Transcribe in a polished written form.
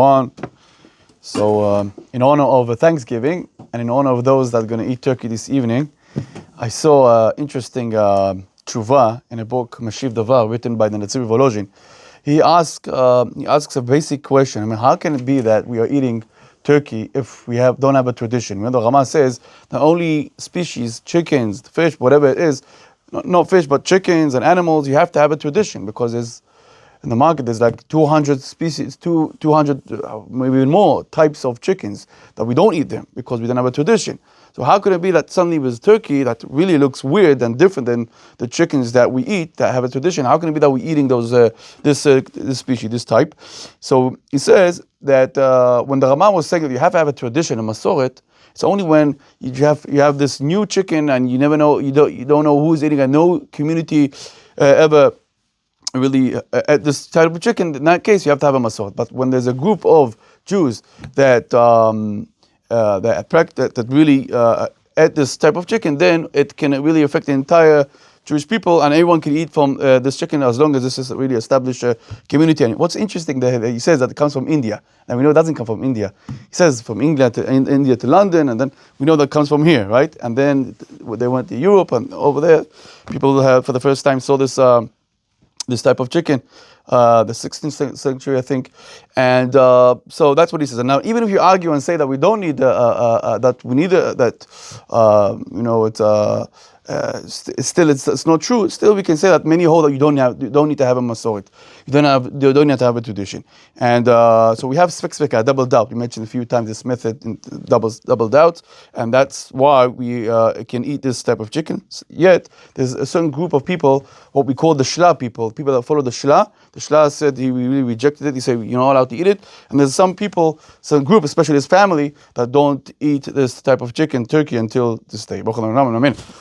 on. So in honor of Thanksgiving and in honor of those that are going to eat turkey this evening, I saw an interesting tshuva in a book, Mashiv Davar, written by the Netziv Volozhin. He asks a basic question. I mean, how can it be that we are eating turkey if we don't have a tradition? When the Rama says the only species, chickens, fish, whatever it is, not fish, but chickens and animals, you have to have a tradition because in the market there's like 200 species, 200, maybe even more types of chickens that we don't eat them because we don't have a tradition. So how could it be that suddenly with turkey that really looks weird and different than the chickens that we eat that have a tradition? How can it be that we're eating this species, this type? So he says that when the Rama was saying that you have to have a tradition, a masoret, it's only when you have this new chicken and you never know, you don't know who's eating, and no community ever really at this type of chicken. In that case, you have to have a masoret. But when there's a group of Jews that really eat this type of chicken, then it can really affect the entire Jewish people, and everyone can eat from this chicken as long as this is a really established community. And what's interesting that he says that it comes from India, and we know it doesn't come from India. He says from India to London, and then we know that comes from here, right? And then they went to Europe, and over there, people for the first time saw this type of chicken, the 16th century, I think, and so that's what he says. And now, even if you argue and say that we don't need that we need it's not true. Still, we can say that many hold that you don't need to have a masoret. You don't need to have a tradition. And so we have svek, double doubt. We mentioned a few times this method in double doubt, and that's why we can eat this type of chicken. Yet there's a certain group of people, what we call the shla people that follow the shla. The shla said he really rejected it. He said you're not allowed to eat it. And there's some group, especially his family, that don't eat this type of chicken, turkey, until this day.